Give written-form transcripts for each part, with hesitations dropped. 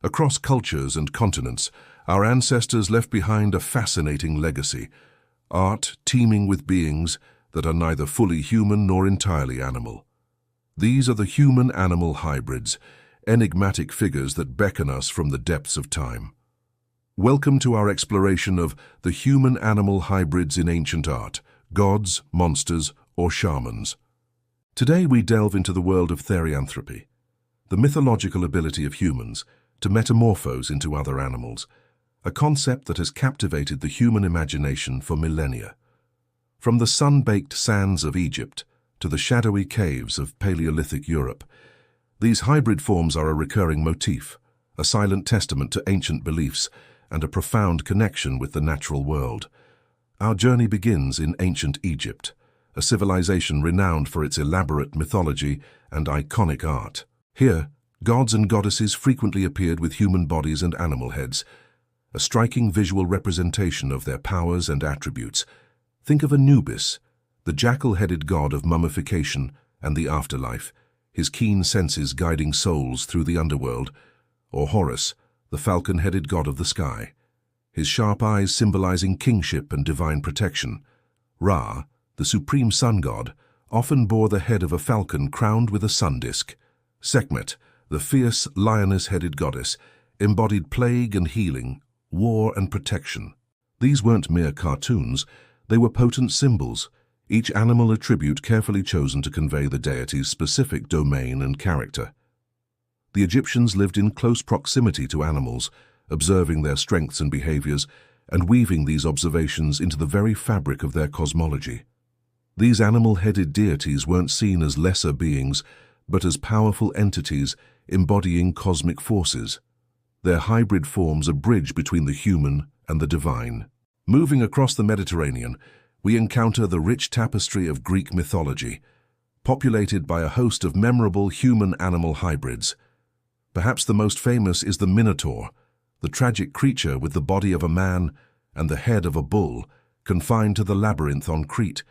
Across cultures and continents, our ancestors left behind a fascinating legacy, art teeming with beings that are neither fully human nor entirely animal. These are the human-animal hybrids, enigmatic figures that beckon us from the depths of time. Welcome to our exploration of the human-animal hybrids in ancient art, gods, monsters, or shamans. Today we delve into the world of therianthropy, the mythological ability of humans to metamorphose into other animals, a concept that has captivated the human imagination for millennia. From the sun-baked sands of Egypt to the shadowy caves of Paleolithic Europe, these hybrid forms are a recurring motif, a silent testament to ancient beliefs and a profound connection with the natural world. Our journey begins in ancient Egypt, a civilization renowned for its elaborate mythology and iconic art. Here, gods and goddesses frequently appeared with human bodies and animal heads, a striking visual representation of their powers and attributes. Think of Anubis, the jackal-headed god of mummification and the afterlife, his keen senses guiding souls through the underworld, or Horus, the falcon-headed god of the sky, his sharp eyes symbolizing kingship and divine protection. Ra, the supreme sun god, often bore the head of a falcon crowned with a sun disk. Sekhmet, the fierce lioness-headed goddess, embodied plague and healing, war and protection. These weren't mere cartoons, they were potent symbols, each animal attribute carefully chosen to convey the deity's specific domain and character. The Egyptians lived in close proximity to animals, observing their strengths and behaviors, and weaving these observations into the very fabric of their cosmology. These animal-headed deities weren't seen as lesser beings, but as powerful entities embodying cosmic forces. Their hybrid forms a bridge between the human and the divine. Moving across the Mediterranean, we encounter the rich tapestry of Greek mythology, populated by a host of memorable human-animal hybrids. Perhaps the most famous is the Minotaur, the tragic creature with the body of a man and the head of a bull, confined to the labyrinth on Crete.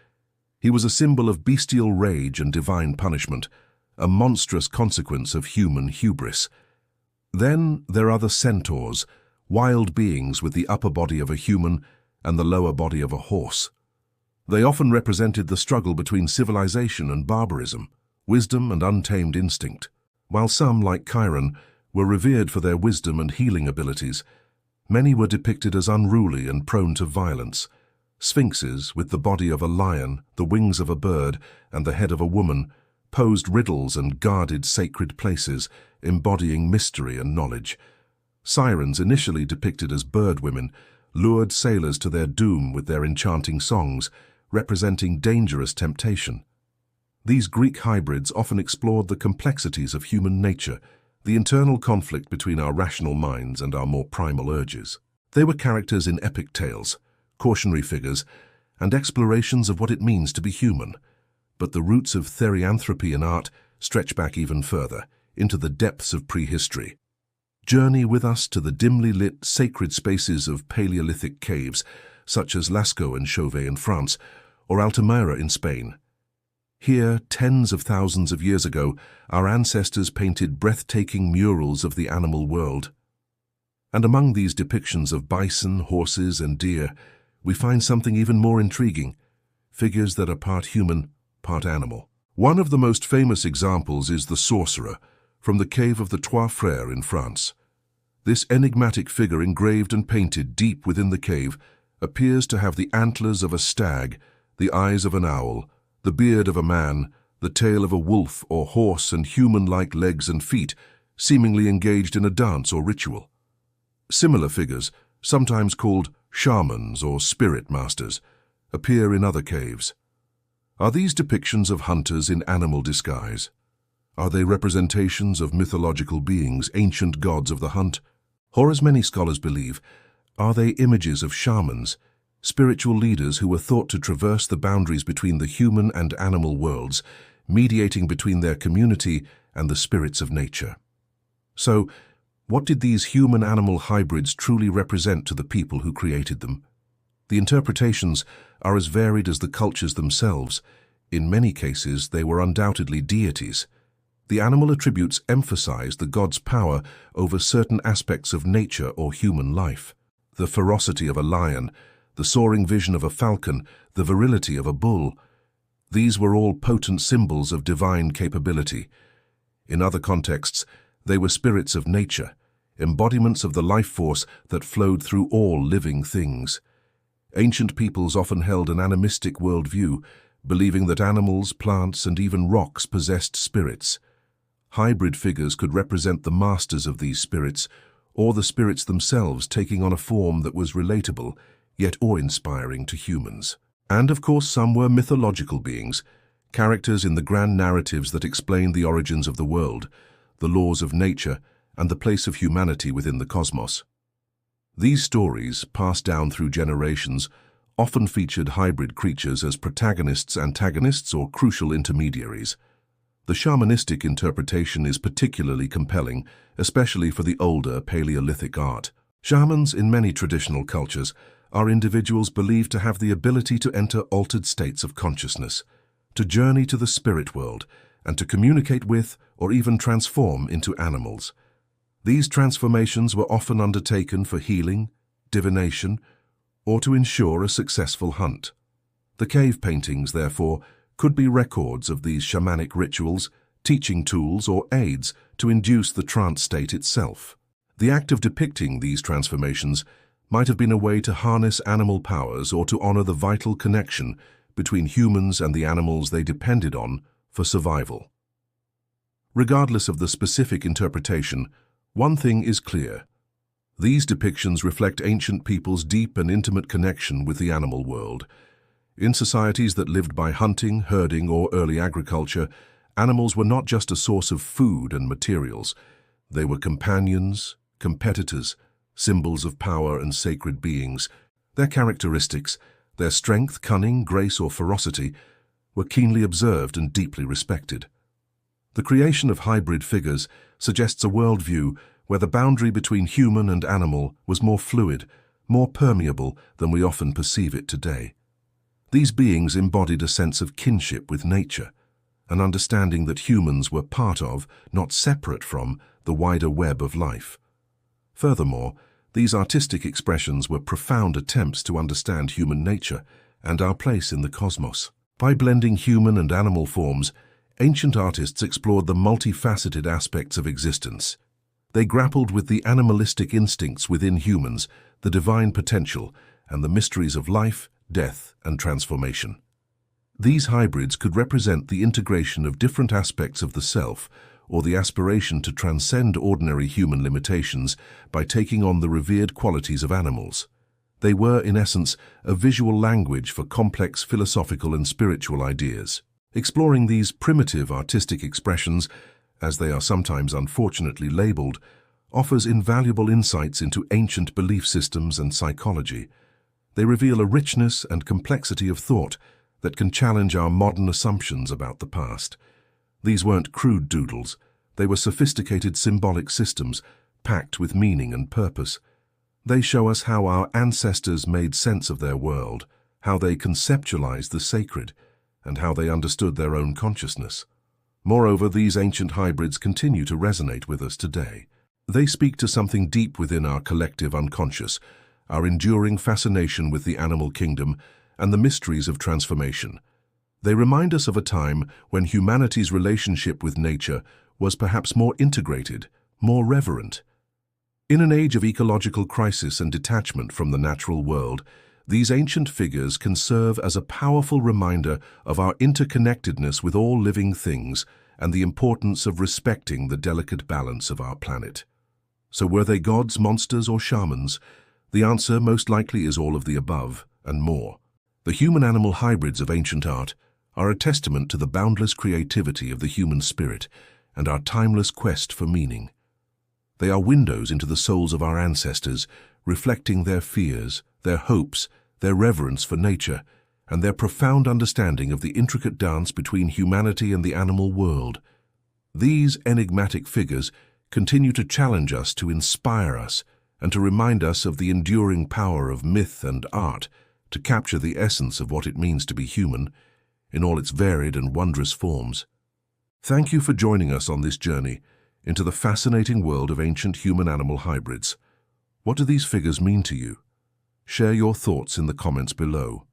He was a symbol of bestial rage and divine punishment, a monstrous consequence of human hubris. Then there are the centaurs, wild beings with the upper body of a human and the lower body of a horse. They often represented the struggle between civilization and barbarism, wisdom and untamed instinct. While some, like Chiron, were revered for their wisdom and healing abilities, many were depicted as unruly and prone to violence. Sphinxes, with the body of a lion, the wings of a bird, and the head of a woman, posed riddles and guarded sacred places, embodying mystery and knowledge. Sirens, initially depicted as bird women, lured sailors to their doom with their enchanting songs, representing dangerous temptation. These Greek hybrids often explored the complexities of human nature, the internal conflict between our rational minds and our more primal urges. They were characters in epic tales, cautionary figures, and explorations of what it means to be human. But the roots of therianthropy in art stretch back even further, into the depths of prehistory. Journey with us to the dimly lit sacred spaces of Paleolithic caves, such as Lascaux and Chauvet in France, or Altamira in Spain. Here, tens of thousands of years ago, our ancestors painted breathtaking murals of the animal world. And among these depictions of bison, horses, and deer, we find something even more intriguing, figures that are part human, part animal. One of the most famous examples is the Sorcerer, from the cave of the Trois Frères in France. This enigmatic figure, engraved and painted deep within the cave, appears to have the antlers of a stag, the eyes of an owl, the beard of a man, the tail of a wolf or horse, and human-like legs and feet, seemingly engaged in a dance or ritual. Similar figures, sometimes called shamans or spirit masters, appear in other caves. Are these depictions of hunters in animal disguise? Are they representations of mythological beings, ancient gods of the hunt? Or, as many scholars believe, are they images of shamans, spiritual leaders who were thought to traverse the boundaries between the human and animal worlds, mediating between their community and the spirits of nature? So, what did these human-animal hybrids truly represent to the people who created them? The interpretations are as varied as the cultures themselves. In many cases, they were undoubtedly deities. The animal attributes emphasize the god's power over certain aspects of nature or human life. The ferocity of a lion, the soaring vision of a falcon, the virility of a bull. These were all potent symbols of divine capability. In other contexts, they were spirits of nature, embodiments of the life force that flowed through all living things. Ancient peoples often held an animistic worldview, believing that animals, plants, and even rocks possessed spirits. Hybrid figures could represent the masters of these spirits, or the spirits themselves taking on a form that was relatable, yet awe-inspiring to humans. And of course some were mythological beings, characters in the grand narratives that explained the origins of the world, the laws of nature, and the place of humanity within the cosmos. These stories, passed down through generations, often featured hybrid creatures as protagonists, antagonists, or crucial intermediaries. The shamanistic interpretation is particularly compelling, especially for the older Paleolithic art. Shamans, in many traditional cultures, are individuals believed to have the ability to enter altered states of consciousness, to journey to the spirit world, and to communicate with or even transform into animals. These transformations were often undertaken for healing, divination, or to ensure a successful hunt. The cave paintings, therefore, could be records of these shamanic rituals, teaching tools, or aids to induce the trance state itself. The act of depicting these transformations might have been a way to harness animal powers or to honor the vital connection between humans and the animals they depended on for survival. Regardless of the specific interpretation, one thing is clear. These depictions reflect ancient peoples' deep and intimate connection with the animal world. In societies that lived by hunting, herding, or early agriculture, animals were not just a source of food and materials. They were companions, competitors, symbols of power and sacred beings. Their characteristics, their strength, cunning, grace, or ferocity, were keenly observed and deeply respected. The creation of hybrid figures suggests a worldview where the boundary between human and animal was more fluid, more permeable than we often perceive it today. These beings embodied a sense of kinship with nature, an understanding that humans were part of, not separate from, the wider web of life. Furthermore, these artistic expressions were profound attempts to understand human nature and our place in the cosmos. By blending human and animal forms, ancient artists explored the multifaceted aspects of existence. They grappled with the animalistic instincts within humans, the divine potential, and the mysteries of life, death, and transformation. These hybrids could represent the integration of different aspects of the self, or the aspiration to transcend ordinary human limitations by taking on the revered qualities of animals. They were, in essence, a visual language for complex philosophical and spiritual ideas. Exploring these primitive artistic expressions, as they are sometimes unfortunately labeled, offers invaluable insights into ancient belief systems and psychology. They reveal a richness and complexity of thought that can challenge our modern assumptions about the past. These weren't crude doodles, they were sophisticated symbolic systems, packed with meaning and purpose. They show us how our ancestors made sense of their world, how they conceptualized the sacred, and how they understood their own consciousness. Moreover, these ancient hybrids continue to resonate with us today. They speak to something deep within our collective unconscious, our enduring fascination with the animal kingdom and the mysteries of transformation. They remind us of a time when humanity's relationship with nature was perhaps more integrated, more reverent. In an age of ecological crisis and detachment from the natural world, these ancient figures can serve as a powerful reminder of our interconnectedness with all living things and the importance of respecting the delicate balance of our planet. So were they gods, monsters, or shamans? The answer most likely is all of the above, and more. The human-animal hybrids of ancient art are a testament to the boundless creativity of the human spirit and our timeless quest for meaning. They are windows into the souls of our ancestors, reflecting their fears, their hopes, their reverence for nature, and their profound understanding of the intricate dance between humanity and the animal world. These enigmatic figures continue to challenge us, to inspire us, and to remind us of the enduring power of myth and art to capture the essence of what it means to be human in all its varied and wondrous forms. Thank you for joining us on this journey into the fascinating world of ancient human-animal hybrids. What do these figures mean to you? Share your thoughts in the comments below.